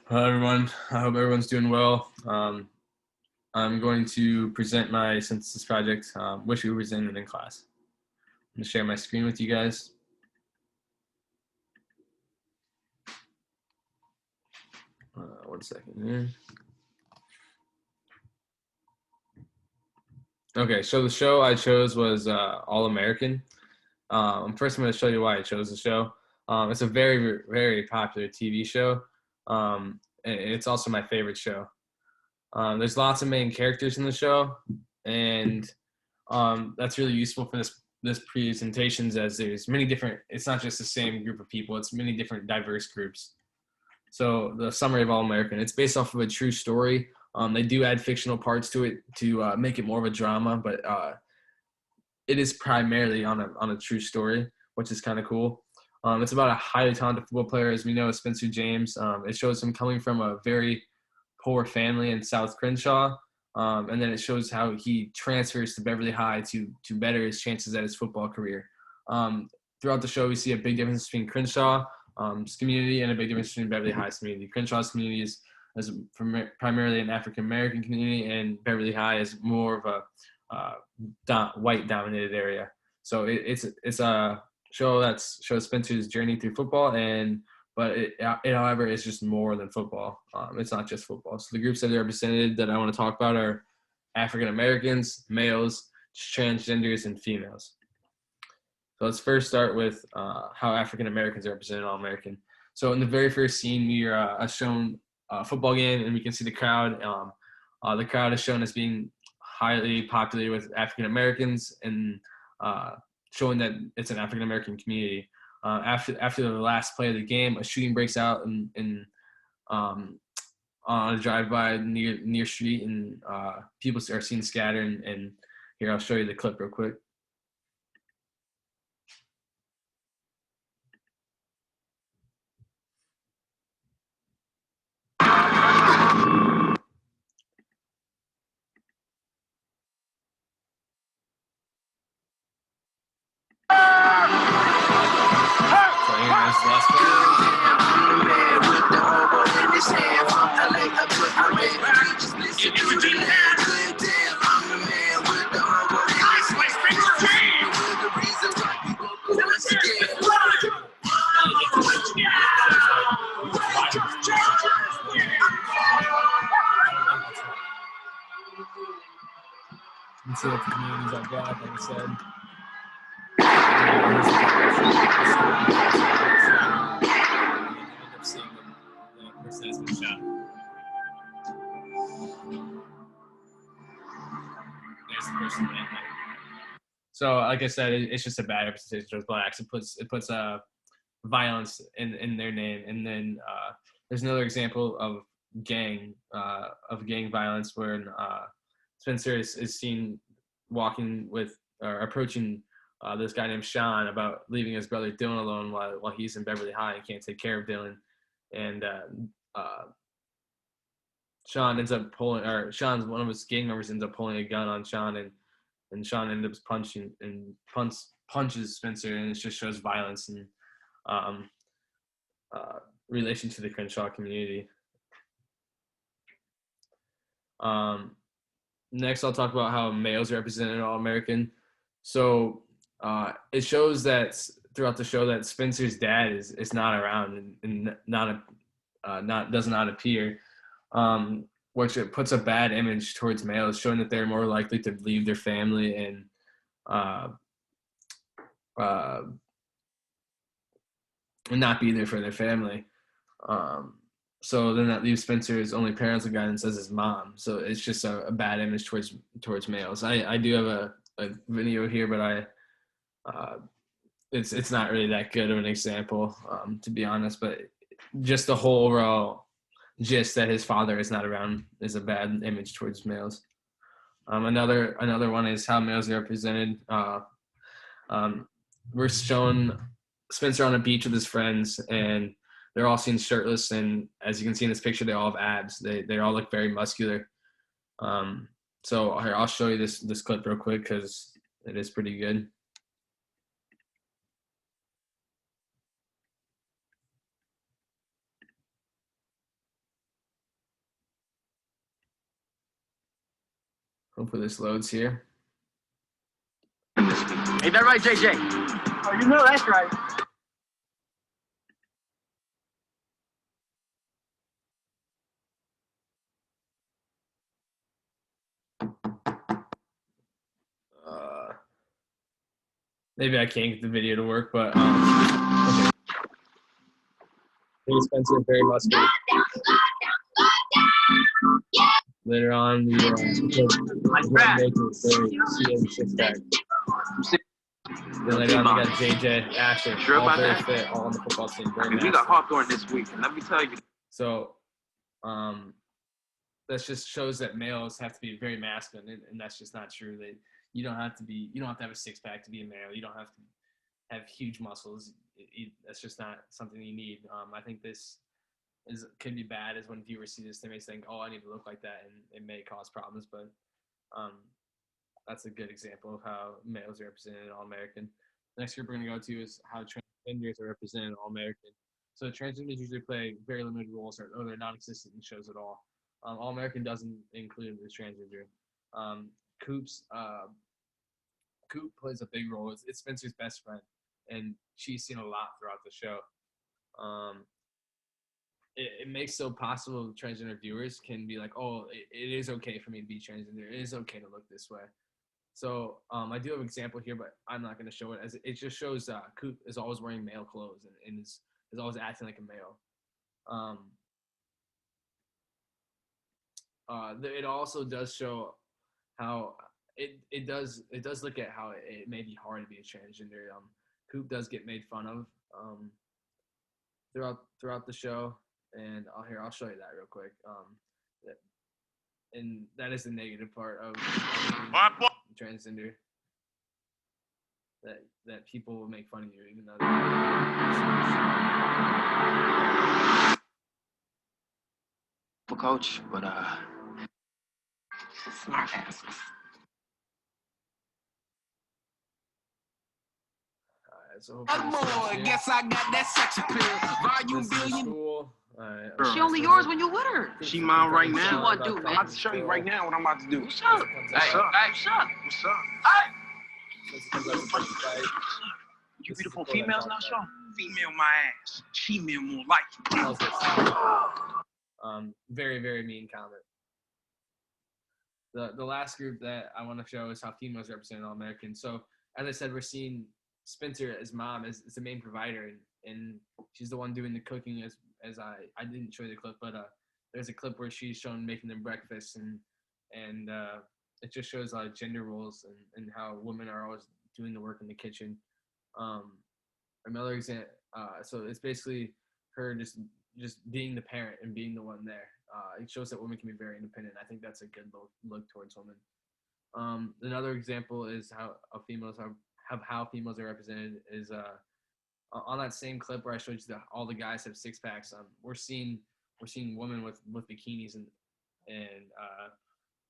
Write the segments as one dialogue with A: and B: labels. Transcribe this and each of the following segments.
A: Hello, everyone. I hope everyone's doing well. I'm going to present my synthesis project, which we presented in class. I'm going to share my screen with you guys. One second here. Okay, so the show I chose was All American. First, I'm going to show you why I chose the show. It's a very, very popular TV show. And it's also my favorite show. There's lots of main characters in the show, and that's really useful for this presentations, as there's many different, it's not just the same group of people, it's many different diverse groups. So the summary of All American, it's based off of a true story. They do add fictional parts to it to make it more of a drama, but it is primarily on a true story, which is kind of cool. It's about a highly talented football player, as we know, Spencer James. It shows him coming from a very poor family in South Crenshaw, and then it shows how he transfers to Beverly High to better his chances at his football career. Throughout the show, we see a big difference between Crenshaw community and a big difference between Beverly High's community. Crenshaw's community is primarily an African American community, and Beverly High is more of a white dominated area. So it's a show that shows Spencer's journey through football, but it however is just more than football. It's not just football. So the groups that are represented that I want to talk about are African Americans, males, transgenders, and females. So let's first start with how African Americans are represented in All American. So in the very first scene, we are shown a football game, and we can see the crowd. The crowd is shown as being highly populated with African Americans, and showing that it's an African American community. After the last play of the game, a shooting breaks out on a drive-by near street, and people are seen scattered. And here, I'll show you the clip real quick. And see what the communities I've got, like I said. End up seeing the person that's been shot. There's the person that. So, like I said, it's just a bad representation of blacks. It puts violence in their name, and then there's another example of gang violence where Spencer is seen walking with or approaching this guy named Sean about leaving his brother Dylan alone while he's in Beverly High and can't take care of Dylan, and Sean ends up Sean's one of his gang members ends up pulling a gun on Sean, and Sean ends up punches Spencer, and it just shows violence and relation to the Crenshaw community. Next, I'll talk about how males are represented in All American. So it shows that throughout the show that Spencer's dad is not around and does not appear, which it puts a bad image towards males, showing that they're more likely to leave their family and not be there for their family. So then that leaves Spencer's only parental guidance as his mom. So it's just a bad image towards males. I do have a video here, but it's not really that good of an example, to be honest. But just the whole overall gist that his father is not around is a bad image towards males. Another one is how males are represented. We're shown Spencer on a beach with his friends, and they're all seen shirtless, and as you can see in this picture, they all have abs. They all look very muscular. So here, I'll show you this clip real quick because it is pretty good. Hopefully this loads here.
B: Ain't that right, JJ?
C: Oh, you know that's right.
A: Maybe I can't get the video to work, but okay. Spencer very muscular. Later on, we make a six-pack. Then later on, we got JJ, Asher,
B: Sure
A: all
B: about
A: very
B: that?
A: fit, all on the football team. Very
B: We got Hawthorne this week, and let me tell you.
A: So, that just shows that males have to be very masculine, and that's just not true. That you don't have to have a six-pack to be a male. You don't have to have huge muscles. That's just not something you need. I think this could be bad is when viewers see this, they may think, oh, I need to look like that, and it may cause problems. But that's a good example of how males are represented in All-American. The next group we're going to go to is how transgenders are represented in All-American. So transgenders usually play very limited roles, or they're non-existent in shows at all. All-American doesn't include the transgender. Coop plays a big role. It's Spencer's best friend, and she's seen a lot throughout the show. It makes so possible transgender viewers can be like, oh, it is okay for me to be transgender. It is okay to look this way. So I do have an example here, but I'm not going to show it. As it just shows Coop is always wearing male clothes and is always acting like a male. It also does show how it does look at how it may be hard to be a transgender. Coop does get made fun of throughout the show, and I'll show you that real quick. And that is the negative part of transgender. That people will make fun of you even though
B: For coach, but smart asses.
A: So
D: boy, guess I got that sex appeal. Volume billion.
A: Cool.
D: She only yours when you with her.
B: She mine right now.
D: What you want to do, man?
B: I'm about to show you right now what I'm about to do.
D: What's up?
B: What's up?
D: What's up?
B: What's up? You beautiful females now, Sean? Female my ass. Female more like
A: you. Very, very mean comment. The last group that I want to show is how females represent All-American. So as I said, we're seeing Spencer as mom as the main provider, and she's the one doing the cooking as I didn't show you the clip, but there's a clip where she's shown making them breakfast, and it just shows a lot of gender roles and how women are always doing the work in the kitchen. Another example, so it's basically her just being the parent and being the one there. It shows that women can be very independent. I think that's a good look towards women. Another example is how females how females are represented is on that same clip where I showed you that all the guys have six packs. We're seeing women with bikinis and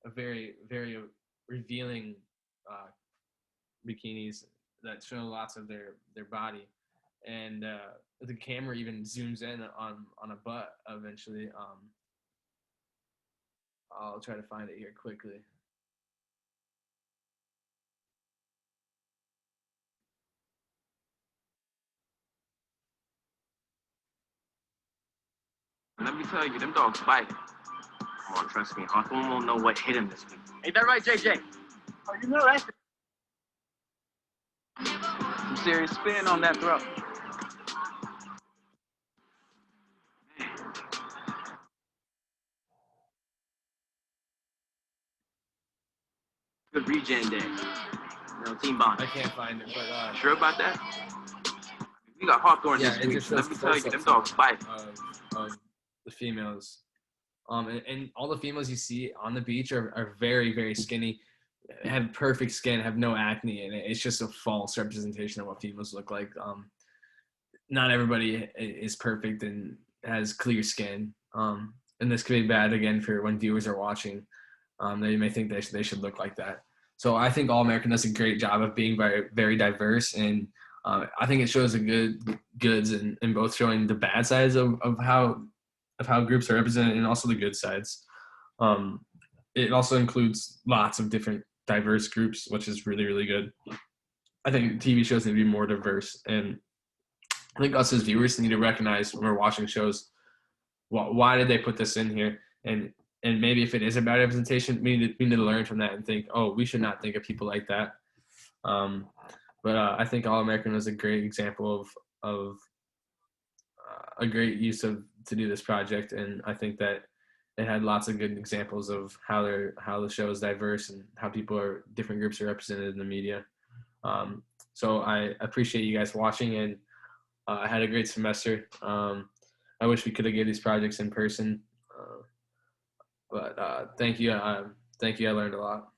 A: a very, very revealing bikinis that show lots of their body, and the camera even zooms in on a butt eventually. I'll try to find it here quickly.
B: Let me tell you, them dogs fight. Come on, trust me. Hawthorne won't know what hit him this week.
D: Ain't that right, JJ?
C: Oh, you know that's
B: Some serious spin on that throw. Good regen day. Team bond.
A: I can't find it, but
B: sure about that? We got Hawthorne this week. Let me tell you, them dogs fight.
A: Of the females, and all the females you see on the beach are very, very skinny, have perfect skin, have no acne, and it's just a false representation of what females look like. Not everybody is perfect and has clear skin, and this could be bad again for when viewers are watching. They may think they should look like that. So I think All-American does a great job of being very, very diverse, and I think it shows the goods and both showing the bad sides of how groups are represented and also the good sides. it also includes lots of different diverse groups, which is really, really good. I think TV shows need to be more diverse, and I think us as viewers need to recognize when we're watching shows, why did they put this in here, and maybe if it is a bad representation, we need to learn from that and think, oh, we should not think of people like that. Um, but I think All American was a great example of a great use to do this project, and I think that it had lots of good examples of how the show is diverse and how different groups are represented in the media. So I appreciate you guys watching, and I had a great semester. I wish we could have did these projects in person, but thank you. Thank you. I learned a lot.